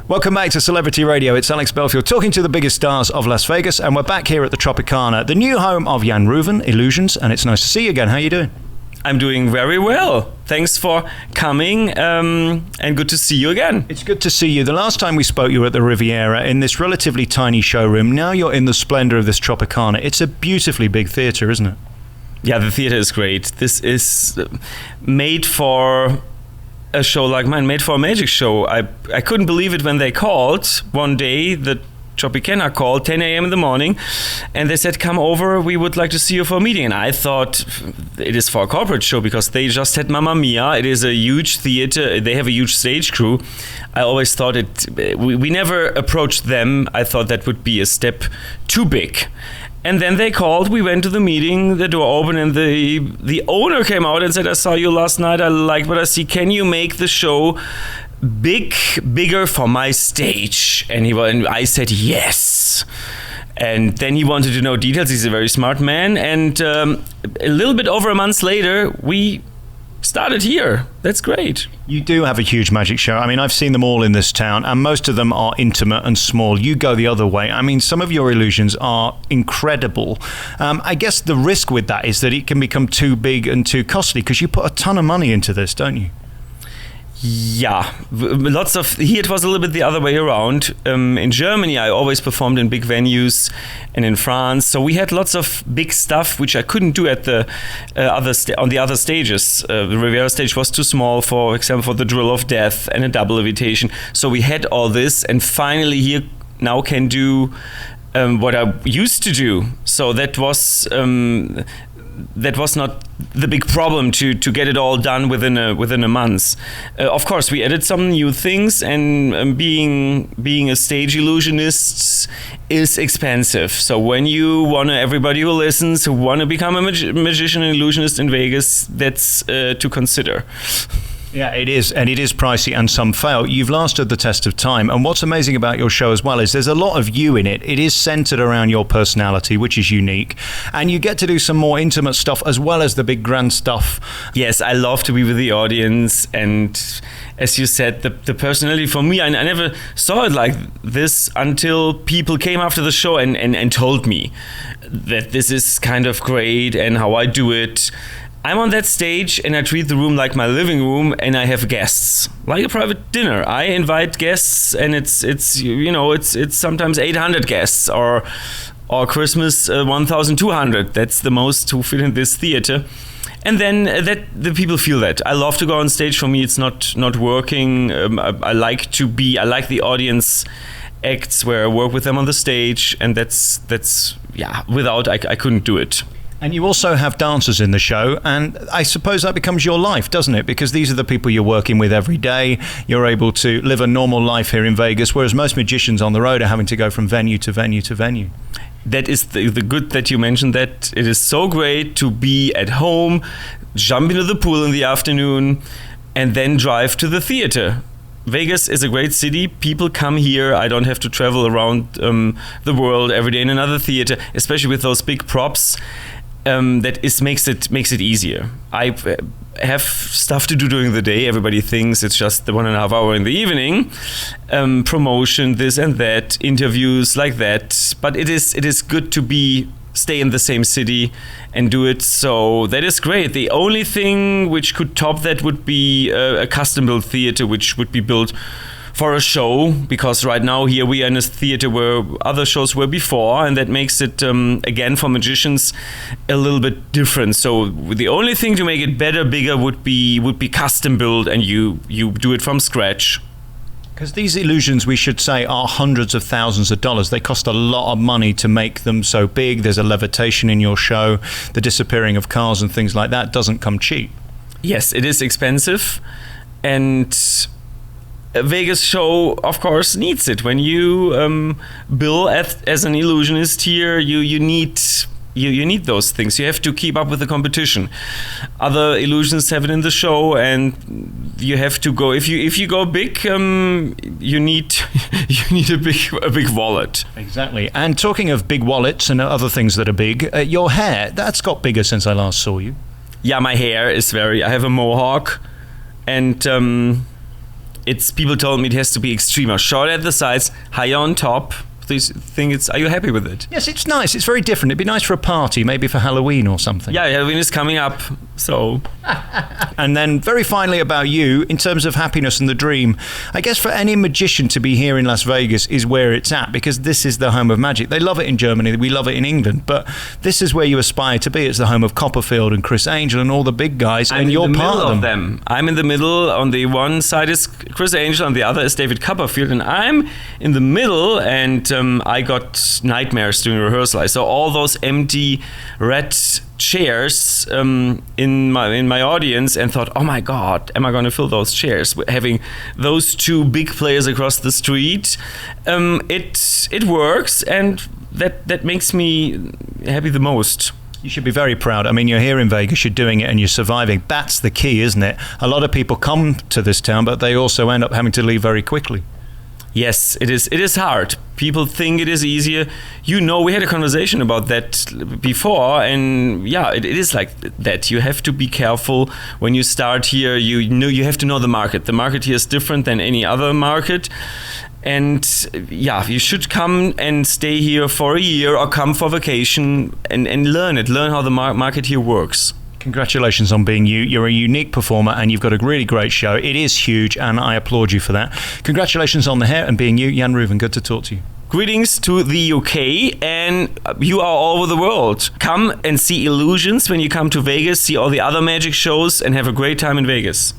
Welcome back to Celebrity Radio. It's Alex Belfield talking to the biggest stars of Las Vegas, and we're back here at the Tropicana, the new home of Jan Rouven, Illusions, and it's nice to see you again. How are you doing? I'm doing very well. Thanks for coming, and good to see you again. It's good to see you. The last time we spoke, you were at the Riviera in this relatively tiny showroom. Now you're in the splendor of this Tropicana. It's a beautifully big theater, isn't it? Yeah, the theater is great. This is made for a show like mine, made for a magic show. I couldn't believe it when they called one day. The Tropicana called 10 a.m. in the morning, and they said, come over, we would like to see you for a meeting. And I thought it is for a corporate show because they just had Mamma Mia. It is a huge theater. They have a huge stage crew. I always thought we never approached them. I thought that would be a step too big. And then they called, we went to the meeting, the door opened, and the owner came out and said, I saw you last night, I liked what I see. Can you make the show bigger for my stage? And I said yes. And then he wanted to know details. He's a very smart man. And a little bit over a month later, we started here. That's great. You do have a huge magic show. I mean, I've seen them all in this town, and most of them are intimate and small. You go the other way. I mean, some of your illusions are incredible. I guess the risk with that is that it can become too big and too costly because you put a ton of money into this, don't you? Yeah, here it was a little bit the other way around. In Germany, I always performed in big venues, and in France. So we had lots of big stuff, which I couldn't do at the on the other stages. The Riviera stage was too small, for example, for the Drill of Death and a Double Levitation. So we had all this, and finally here now can do what I used to do. So that was not the big problem to get it all done within a month. Of course, we added some new things, and being a stage illusionist is expensive. So when everybody who listens who want to become a magician and illusionist in Vegas, that's to consider. Yeah, it is, and it is pricey, and some fail. You've lasted the test of time, and what's amazing about your show as well is there's a lot of you in it. It is centered around your personality, which is unique, and you get to do some more intimate stuff as well as the big grand stuff. Yes, I love to be with the audience, and as you said, the personality for me, I never saw it like this until people came after the show and told me that this is kind of great and how I do it. I'm on that stage and I treat the room like my living room, and I have guests like a private dinner. I invite guests, and it's sometimes 800 guests or Christmas 1,200. That's the most who fit in this theater. And then that the people feel that. I love to go on stage. For me, it's not working. I like the audience acts where I work with them on the stage, and that's without I couldn't do it. And you also have dancers in the show, and I suppose that becomes your life, doesn't it? Because these are the people you're working with every day. You're able to live a normal life here in Vegas, whereas most magicians on the road are having to go from venue to venue to venue. That is the good that you mentioned that. It is so great to be at home, jump into the pool in the afternoon, and then drive to the theater. Vegas is a great city. People come here. I don't have to travel around the world every day in another theater, especially with those big props. Makes it easier. I have stuff to do during the day. Everybody thinks it's just the 1.5 hour in the evening, promotion, this and that, interviews like that. But it is good to stay in the same city and do it. So that is great. The only thing which could top that would be a custom-built theater, which would be built for a show, because right now here we are in a theater where other shows were before, and that makes it again for magicians a little bit different. So the only thing to make it better, bigger would be custom built, and you do it from scratch. Because these illusions, we should say, are hundreds of thousands of dollars. They cost a lot of money to make them so big. There's a levitation in your show. The disappearing of cars and things like that doesn't come cheap. Yes, it is expensive, and a Vegas show, of course, needs it. When you bill as an illusionist here, you need those things. You have to keep up with the competition. Other illusionists have it in the show, and you have to go. If you go big, you need a big wallet. Exactly. And talking of big wallets and other things that are big, your hair, that's got bigger since I last saw you. Yeah, my hair is I have a mohawk, and it's people told me it has to be extreme, or short at the sides, higher on top. Are you happy with it? Yes, it's nice. It's very different. It'd be nice for a party, maybe for Halloween or something. Yeah, Halloween is coming up, so. And then very finally about you, in terms of happiness and the dream, I guess for any magician to be here in Las Vegas is where it's at, because this is the home of magic. They love it in Germany, we love it in England, but this is where you aspire to be. It's the home of Copperfield and Chris Angel and all the big guys, and you're part of them. I'm in the middle. On the one side is Chris Angel, on the other is David Copperfield, and I'm in the middle, and I got nightmares during rehearsal. I saw all those empty red chairs in my audience and thought, oh my God, am I going to fill those chairs? Having those two big players across the street, it works, and that makes me happy the most. You should be very proud. I mean, you're here in Vegas, you're doing it, and you're surviving. That's the key, isn't it? A lot of people come to this town, but they also end up having to leave very quickly. Yes, it is. It is hard. People think it is easier. We had a conversation about that before, and yeah, it is like that. You have to be careful when you start here. You have to know the market. The market here is different than any other market. And yeah, you should come and stay here for a year or come for vacation and learn how the market here works. Congratulations on being you. You're a unique performer and you've got a really great show. It is huge and I applaud you for that. Congratulations on the hair and being you. Jan Rouven, good to talk to you. Greetings to the UK, and you are all over the world. Come and see Illusions when you come to Vegas, see all the other magic shows, and have a great time in Vegas.